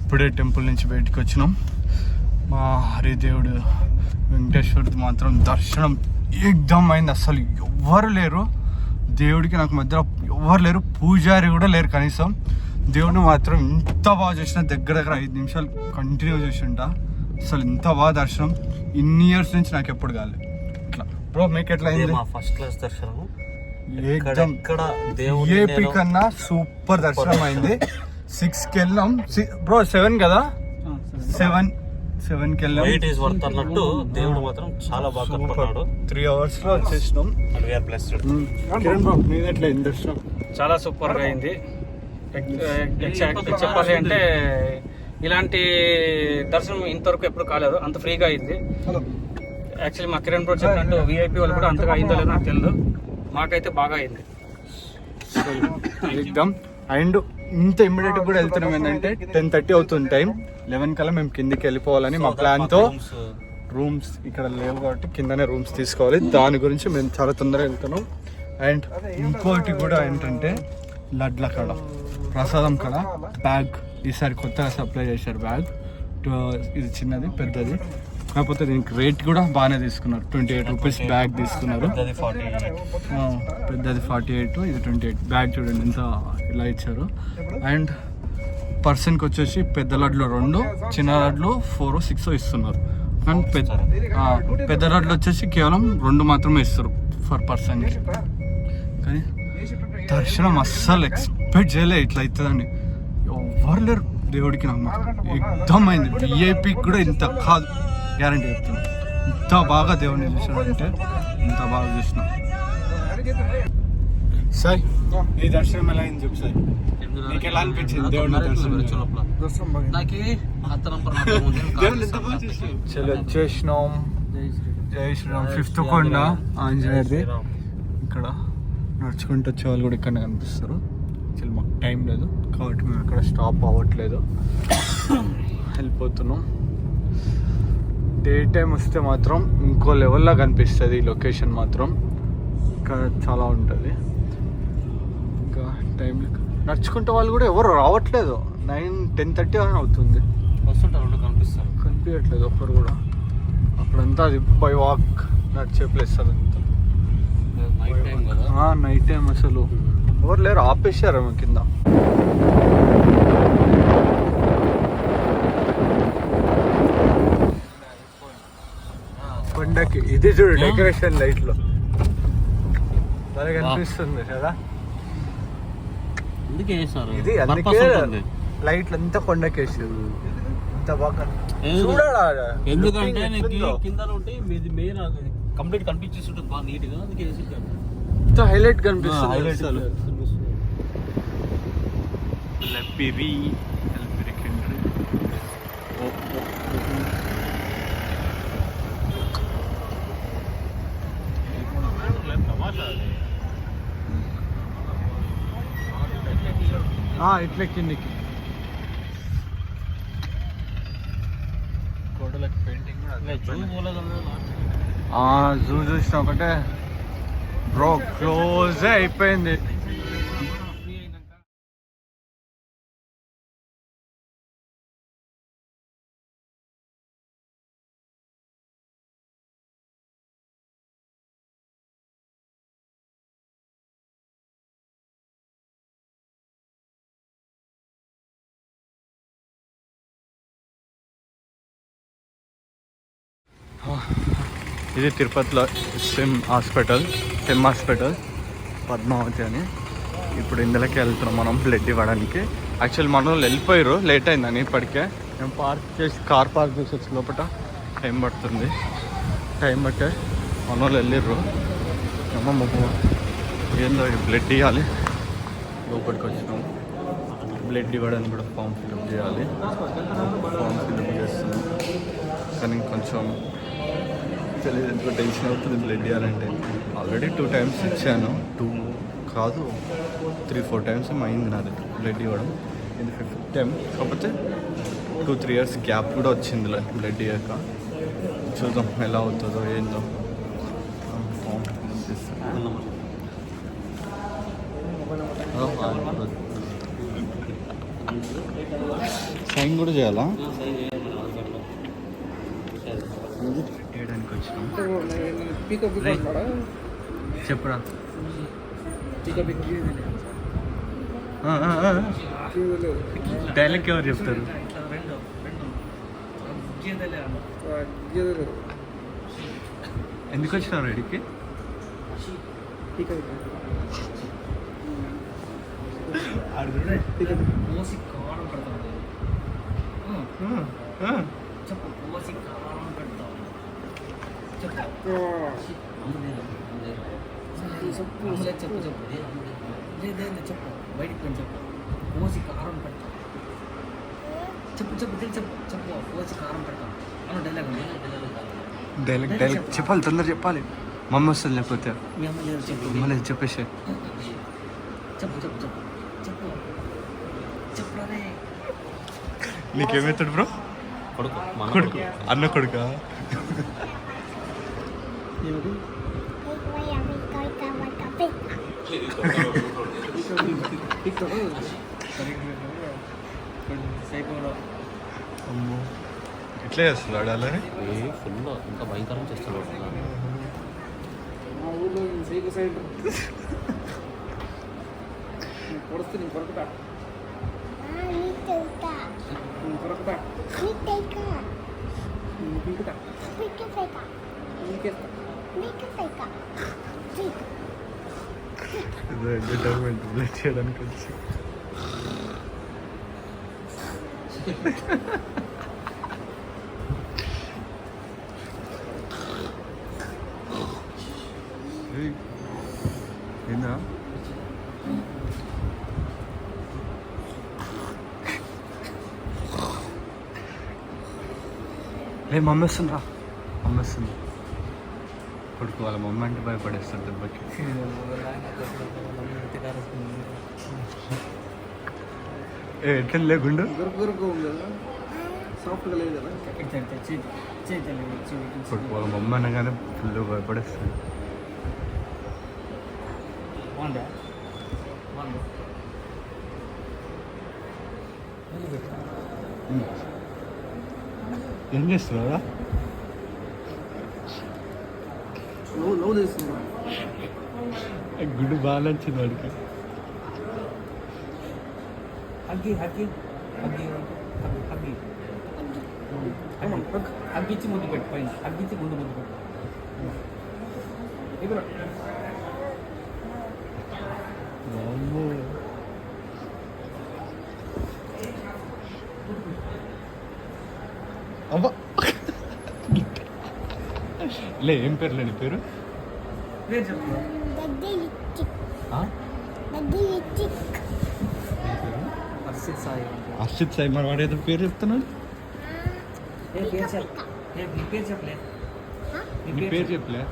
ఇప్పుడే టెంపుల్ నుంచి బయటకు వచ్చినాం. మా హరిదేవుడు వెంకటేశ్వరుడు మాత్రం దర్శనం ఏకదమ్ అయింది. అసలు ఎవ్వరు లేరు దేవుడికి, నాకు మధ్యలో ఎవ్వరు లేరు, పూజారి కూడా లేరు కనీసం. దేవుడిని మాత్రం ఇంత బాగా చూసిన, దగ్గర 5 నిమిషాలు కంటిన్యూ చూసింటా. అసలు ఇంత బాగా దర్శనం ఇన్ని ఇయర్స్ నుంచి నాకు ఎప్పుడు కాలేదు ఇట్లా. బ్రో మీకు ఎట్లా అయింది? ఫస్ట్ క్లాస్ దర్శనం, ఏపీ కన్నా సూపర్ దర్శనం అయింది. 6కి వెళ్ళాం బ్రో, 7 కదా, 7కి వెళ్ళాం. అన్నట్టు దేవుడు మాత్రం చాలా బాగా కనపడ్డాడు. 3 hours లో వచ్చేసినాం. దర్శనం చాలా సూపర్ గా అయింది. చెప్పాలి అంటే ఇలాంటి దర్శనం ఇంతవరకు ఎప్పుడు కాలేదు, అంత ఫ్రీగా అయింది. యాక్చువల్లీ మా కిరణ్ బ్రో చెప్పినట్టు విఐపి వాళ్ళు కూడా అంతగా అయిందో లేదో నాకు తెలియదు, మాకైతే బాగా అయింది. ఎగ్జామ్ అండ్ ఇంత ఇమ్మీడియట్ కూడా వెళ్తున్నాం. ఏంటంటే 10:30 అవుతుంది టైం, 11 కల్లా మేము కిందికి వెళ్ళిపోవాలని మా ప్లాన్ తో. రూమ్స్ ఇక్కడ లేవు కాబట్టి కిందనే రూమ్స్ తీసుకోవాలి, దాని గురించి మేము చాలా తొందరగా వెళ్తున్నాం. అండ్ ఇంకోటి కూడా ఏంటంటే లడ్ల కాడ, ప్రసాదం కాడ బ్యాగ్ ఈసారి కొత్తగా సప్లై చేశారు. బ్యాగ్ ఇది చిన్నది పెద్దది, కాకపోతే దీనికి రేట్ కూడా బాగానే తీసుకున్నారు. 28 రూపీస్ బ్యాగ్ తీసుకున్నారు. పెద్దది 48, ఇది 28. బ్యాగ్ చూడండి ఎంత ఇలా ఇచ్చారు. అండ్ పర్సన్కి వచ్చేసి పెద్ద లడ్లు 2, చిన్న లడ్లు 4, 6 ఇస్తున్నారు. కానీ పెద్ద లడ్లు వచ్చేసి కేవలం 2 మాత్రమే ఇస్తారు ఫర్ పర్సన్కి. కానీ దర్శనం అస్సలు ఎక్స్పెక్ట్ చేయలే ఇట్లా అవుతుందని. ఎవరు లేరు దేవుడికి, నాకు ఎగ్దమ్ అయింది. విఐపికి కూడా ఇంత కాదు, గ్యారంటీ చెప్తున్నా. ఇంత బాగా దేవుడిని చూసాడంటే ఇంత బాగా చూసిన. సార్ ఈ దర్శనం ఎలా అయింది చెప్పు సార్, నీకు ఎలా అనిపించింది దేవుడి దర్శనం? చలో వచ్చేసినాం. జై శ్రీరామ్. 5th కొండ ఆంజనేయుడిది. ఇక్కడ నడుచుకుంటూ వచ్చే వాళ్ళు కూడా ఇక్కడ కనిపిస్తారు. యాక్చువల్లీ మాకు టైం లేదు కాబట్టి మేము ఎక్కడ స్టాప్ అవ్వట్లేదు, వెళ్ళిపోతున్నాం. డే టైం వస్తే మాత్రం ఇంకో లెవెల్లో కనిపిస్తుంది ఈ లొకేషన్ మాత్రం. ఇంకా చాలా ఉంటుంది. ఇంకా టైం నడుచుకుంటే వాళ్ళు కూడా ఎవరు రావట్లేదు. 9-10:30 అని అవుతుంది, కనిపించట్లేదు ఒక్కరు కూడా. అక్కడంతా అది బై వాక్ నడిచే ప్లేస్ అదంతా. నైట్ టైం అసలు ఎవరు లేరు, ఆపేసారేమో కింద. కొండకి ఇది చూడు డెకరేషన్ లైట్లు బాగా కనిపిస్తుంది కదా. ఇది అందుకే లైట్లు అంతా కొండకేసారు. ఇంత బాగా ఎందుకంటే కింద కంప్లీట్ కనిపించేస్తుంటుంది బాగా నీట్ గా, అందుకే ఇంత హైలైట్ కనిపిస్తుంది అసలు. ఇట్లా కిందికి గోడలకి పెయింటింగ్ జూ చూసిన ఒకటే బ్రో, క్లోజ్ అయిపోయింది. ఇది తిరుపతిలో సెమ్ హాస్పిటల్ పద్మావతి అని. ఇప్పుడు ఇందులోకి వెళ్తున్నాం మనం బ్లడ్ ఇవ్వడానికి. యాక్చువల్లీ మన వాళ్ళు వెళ్ళిపోయారు, లేట్ అయిందని. ఇప్పటికే మేము కార్ పార్క్ చేసి వచ్చి లోపల టైం పడుతుంది. టైం బట్టే మన వాళ్ళు వెళ్ళిర్రు. ఏమో ఏందో బ్లడ్ ఇవ్వాలి. లోపలికి వచ్చినాం. బ్లడ్ ఇవ్వడానికి కూడా ఫామ్ ఫిల్అప్ చేయాలి. ఫామ్ ఫిల్అప్ చేస్తున్నాం కానీ కొంచెం తెలియదు, ఎందుకో టెన్షన్ అవుతుంది బ్లడ్ ఇవ్వాలంటే. ఆల్రెడీ 2 times ఇచ్చాను, 2 కాదు 3-4 times అయింది నాది బ్లడ్ ఇవ్వడం. ఇది 5th time. కాకపోతే 2-3 years గ్యాప్ కూడా వచ్చింది బ్లడ్ ఇవ్వక. చూద్దాం ఎలా అవుతుందో ఏందో. సైన్ కూడా చేయాలా సైన్ చేయాలి మన ఆధార్ కార్డులో. చేయడానికి వచ్చినాం పికప్ చెప్పురా డైలాగ్ ఎవరు చెప్తారు ఎందుకు వచ్చినారు రెడీకి చెప్పు బయటికి పోయి చెప్పు కోసి కారం పెడతా చెప్పు చెప్పు చెప్పు చెప్పు కోసి కారం పెడతా అన్న డైలాగ్ డైలాగ్ చెప్పాలి తొందర చెప్పాలి మమ్మీ వస్తుంది లేకపోతే మీ అమ్మ లేదు చెప్పు మళ్ళీ చెప్పేసి చెప్పు చెప్పు చెప్పు చెప్పు చెప్పరే నీకేమవుతాడు బ్రో కొడుకు మన కొడుకు అన్న కొడుకా ఏమిటి అమ్మో ఎట్లా చేస్తున్నాడు అలానే ఫుల్ ఇంకా భయంకరం చేస్తున్నాడు. మా ఊళ్ళో సైకో సైడ్ పొడుస్తు నేను కొరకుతా నేను కొరకుతా నేను పీకుతా పీకేస్తా ఎంటర్టైన్మెంట్ బ్లడ్ చేయడానికి వచ్చి ఏందా లే మమ్మీ వస్తుందా మమ్మీ వస్తుంది కొడుకు వాళ్ళ మమ్మీ అంటే భయపడేస్తారు దెబ్బకి ఎట్లా లేకుండా గురుకు ఉంది కదా సాఫ్ట్గా లేదు కదా కొడుకు వాళ్ళ మమ్మీ అనగానే ఫుల్ భయపడేస్తుంది ఏం చేస్తున్నారా లవ్ చేస్తున్నా గుడి బాగా నచ్చింది వాడికి హగ్గి హగ్గి హగ్గి హగ్గి హగ్గిచ్చి ముందు పెట్టు పైన హగ్గిచ్చి ముందు పెట్టు ఇప్పుడు అవ్వ లే ఏం పేరు లేని పేరు పేరు చెప్పు హర్షిత్ సాయి అర్షిత్ సాయి మరి వాడు ఏదో పేరు చెప్తున్నాడు పేరు చెప్పు నీ పేరు చెప్పలే నీ పేరు చెప్పలే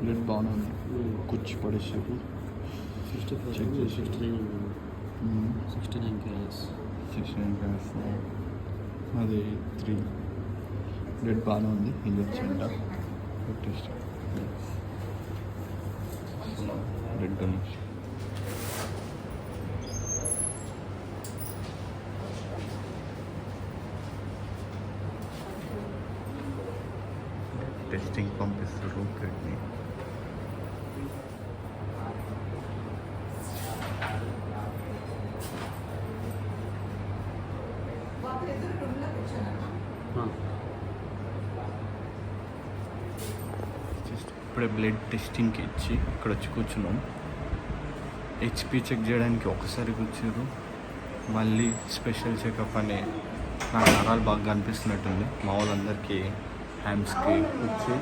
బ్లడ్ బాగానే ఉంది కూర్చి పడేసారు 69 కేజీస్ 69 గ్రామ్స్ అది 3 బ్లడ్ బాగానే ఉంది ఇంజెక్షన్ అంట టెస్ట్ బ్లడ్ డొనేషన్ టెస్టింగ్ పంపిస్తారు బ్లడ్ని ఇప్పుడే బ్లడ్ టెస్టింగ్కి ఇచ్చి ఇక్కడ వచ్చి కూర్చున్నాం హెచ్పి చెక్ చేయడానికి ఒకసారి కూర్చారు మళ్ళీ స్పెషల్ చెకప్ అని నాకు నరాలు బాగా అనిపిస్తున్నట్టుంది మా వాళ్ళందరికీ హ్యాండ్స్కి వచ్చి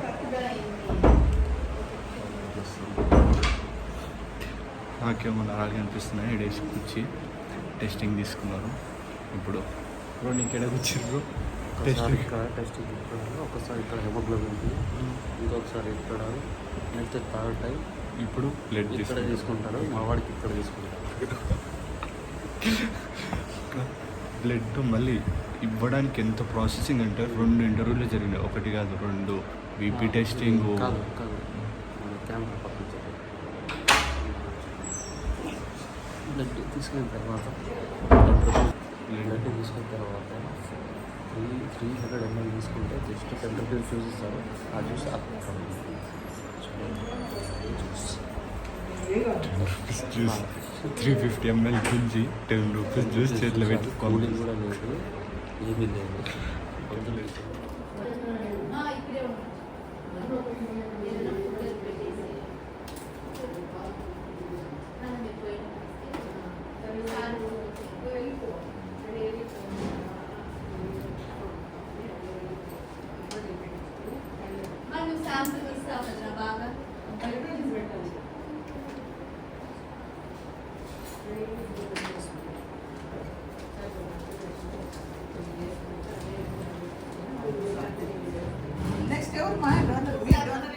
నాకేమో నరాలు కనిపిస్తున్నాయి డేస్ కూర్చి టెస్టింగ్ తీసుకున్నారు ఇప్పుడు ఇప్పుడు నీకు ఎక్కడ కూర్చారు ఒకసారి ఇక్కడ టెస్టింగ్ ఒకసారి ఇక్కడ హెమోగ్లోబిన్ ఇంకొకసారి ఇక్కడ నెక్స్ట్ థర్డ్ టైం ఇప్పుడు బ్లడ్ ఇక్కడ తీసుకుంటారు మా వాడికి ఇక్కడ తీసుకుంటారు బ్లడ్ మళ్ళీ ఇవ్వడానికి ఎంత ప్రాసెసింగ్ అంటే 2 ఇంటర్వ్యూలు జరిగినాయి ఒకటి కాదు 2 బీపీ టెస్టింగ్ కాదు కాదు మన కెమెరా పక్కన తీసుకున్న తర్వాత 10 రూపీస్ తీసుకున్న తర్వాత 300 ml తీసుకుంటే జస్ట్ 10 రూపీస్ జ్యూస్ ఇస్తారు. ఆ జ్యూస్ జ్యూస్ 350 ml గుంజి 10 రూపీస్ జ్యూస్ చేతిలో పెట్టుకోవాలి. కూలింగ్ కూడా లేదు, ఏమీ లేదు. Next over my donor, we are donor.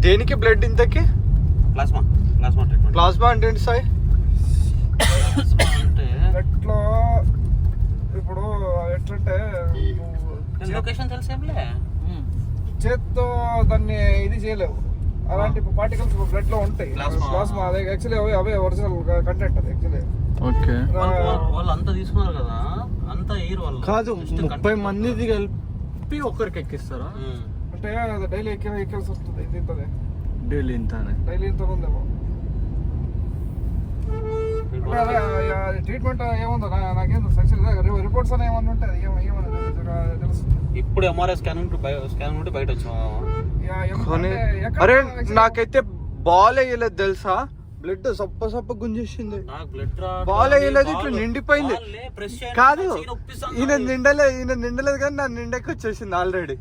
దేనికి బ్లడ్ ఇంతకి? Plasma treatment. ప్లాస్మా అంటే ఏంటి సాయి? అంటే ఎట్లా ఇప్పుడు ఎట్లంటే లొకేషన్ తెలిసేంలే. చేత్తో దాన్ని ఇది చేయలేవు. అలాంటి పార్టికల్స్ బ్లడ్ లో ఉంటాయి. ప్లాస్మా అదే యాక్చువల్లీ అవే ఒరిజినల్ కంటెంట్ అది యాక్చువల్లీ. ఓకే వాళ్ళు అంతా తీసుకున్నారు కదా, అంతా ఎయిర్ వాళ్ళు కాదు, 30 మందిది కలిపి ఒక్కరికి ఎక్కిస్తారా? అంటే అది డైలీ ఎక్కాల్సి వస్తుంది. ఇంతదే డైలీ ఇంతనే? డైలీ ఇంత ఉందేమో. అంటే అదే ట్రీట్మెంట్ ఏముందో నాకేం యాక్చువల్లీ రిపోర్ట్స్ అని ఏమన్నా ఉంటే అది ఏమన్నా తెలుస్తుంది. ఇప్పుడు ఎంఆర్ఐ స్కాన్ నుండి బయట వచ్చాము. అరే నాకైతే బాల్ వేయలేదు తెలుసా, బ్లడ్ సప్ప గుంజేసింది. బాల్ వేయలేదు, ఇట్లా నిండిపోయింది. కాదు ఈయన నిండలేదు కానీ నా నిండకి వచ్చేసింది ఆల్రెడీ.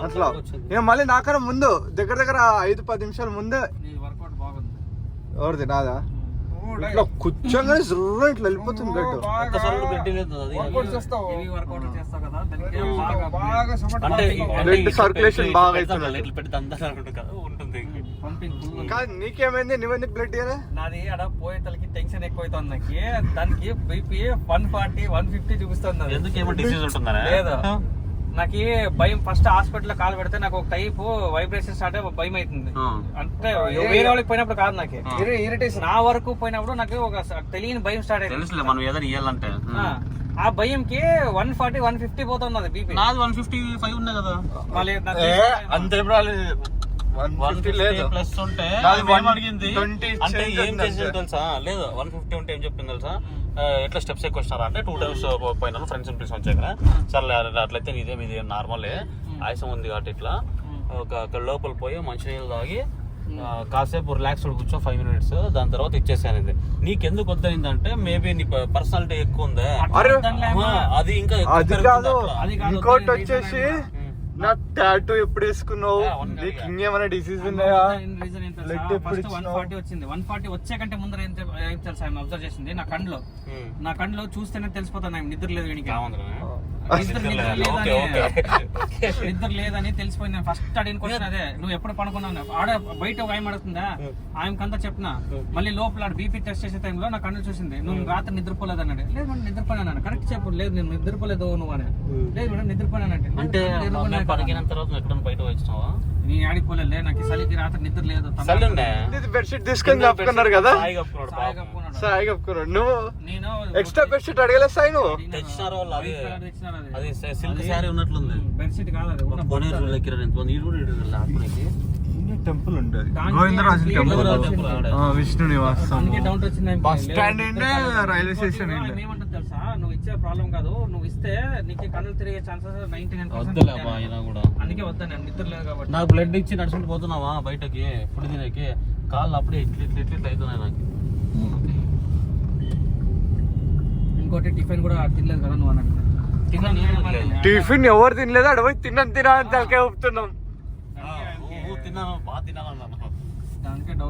అట్లా ఇక మళ్ళీ నాకన్నా ముందు దగ్గర 5-10 నిమిషాల ముందే. వర్కౌట్ బాగుంది. ఎవరిది? నాదా? ఇట్లా కూర్చోగానే జుర్ర ఇట్లా వెళ్ళిపోతుంది బ్లడ్. బ్లడ్ సర్క్యులేషన్ బాగా అవుతుంది. కాదు నీకేమైంది? నువ్వెందుకు బ్లడ్ ఇయ్యలే? నాది అక్కడ పోయేతలకి టెన్షన్ ఎక్కువ అవుతుంది. నాకు దానికి బీపీ 140, 150 చూపిస్తుంది. ఎందుకేమో డిసీజ్ ఉంటుందా? లేదు, నాకు భయం. ఫస్ట్ హాస్పిటల్ కాల్ పెడితే నాకు ఒక టైప్ వైబ్రేషన్ స్టార్ట్ అయ్యి భయం అవుతుంది. అంటే వేరే వాళ్ళకి పోయినప్పుడు కాదు, నాకు ఇరిటేషన్. నా వరకు పోయినప్పుడు నాకు ఒక తెలియని భయం స్టార్ట్ అయింది. మనం ఏదైనా ఇయ్యాలంటే ఆ భయంకి 140, 150 పోతుంది అది బీపీ. నాది 155 ఉన్నాయి కదా. మళ్ళీ అంతే ప్లస్ ఉంటే అడిగింది అంటే ఏం చేసి తెలుసా? లేదు 150 ఉంటే ఏం చెప్పింది తెలుసా? ఎట్లా స్టెప్స్ ఎక్కువ వస్తారా అంటే 2 times పోయినాను, ఫ్రెండ్స్ ప్లీజ్ వచ్చాయి కదా. సరే అట్లయితే ఇదే నార్మలే, ఆయాసం ఉంది కాబట్టి ఇట్లా అక్కడ లోపల పోయి మంచినీళ్ళు తాగి కాసేపు రిలాక్స్ కూర్చో 5 minutes, దాని తర్వాత ఇచ్చేసాను. నీకెందుకు వద్దయిందంటే మేబీ నీ పర్సనాలిటీ ఎక్కువ ఉందా, అది ఇంకా ఇంకోటి వచ్చేసి నా టాటూ ఎప్పుడు వేసుకున్నావు, నీకు ఇంకేమైనా డిసీజ్ ఉన్నాయా? 140 వచ్చింది. 140 వచ్చే కంటే ముందర ఏం తెలుసా ఆయన అబ్జర్వ్ చేసింది? నా కండ్లో చూస్తేనే తెలిసిపోతాను నిద్ర లేదు, వీనికి నిద్ర లేదని తెలిసిపోయింది. నేను ఫస్ట్ అడిగిన క్వశ్చన్ అదే, నువ్వు ఎప్పుడు పడుకున్నావు? ఆడ బయట ఒక ఆయన అడుగుతుందా, ఆయనకంతా చెప్పిన. మళ్ళీ లోపల బీపీ టెస్ట్ చేసే టైంలో నా కళ్ళు చూసింది, నువ్వు రాత్రి నిద్రపోలేదు అన్నాడు. లేదు మేడం నిద్రపోయినా. కరెక్ట్ చెప్పు. లేదు నేను నిద్రపోలేదు నువ్వు అని. లేదు మేడం నిద్రపోయినానంటే బయట వచ్చినావా? నీ ఆడిపోలేదు, నాకు చలికి రాత్రి నిద్ర లేదు. బెడ్షీట్ తీసుకొని కప్పుకున్నారు కదా, సాయి కప్పుకున్నాడు. నువ్వు నేను ఎక్స్ట్రా బెడ్షీట్ అడగలేదు సాయి? నువ్వు తెచ్చినారు వాళ్ళు, అది సిల్క్ శారీ ఉన్నట్లుంది. బెడ్షీట్ కాదు అది. టెంపుల్ ఉంటుంది, గోవిందరాజు టెంపుల్, విష్ణు నివాసం, డౌట్ వచ్చింది. Bus stand railway station. ఏమంటుంది తెలుసా, నువ్వు ఇచ్చే ప్రాబ్లం కాదు, నువ్వు ఇస్తే నీకు కళ్ళు తిరిగే ఛాన్సెస్ 99%. అందుకే వద్దా, నేను నిద్ర లేదు కాబట్టి. నాకు బ్లడ్ ఇచ్చి నడుచుకుంటూ పోతున్నావా బయటకి ఫుడ్ తినేకి, కాళ్ళు అప్పుడే ఇట్లా అవుతున్నాయి నాకు. ఇంకోటి టిఫిన్ కూడా తినలేదు కదా నువ్వు అన్నట్టు. టిఫిన్ ఎవరు తినలేదు, అడవి తిన్నాను తలకే ఊపుతున్నాం. తిన్నాను, బాగా తినాలన్నా. దానికే డౌట్.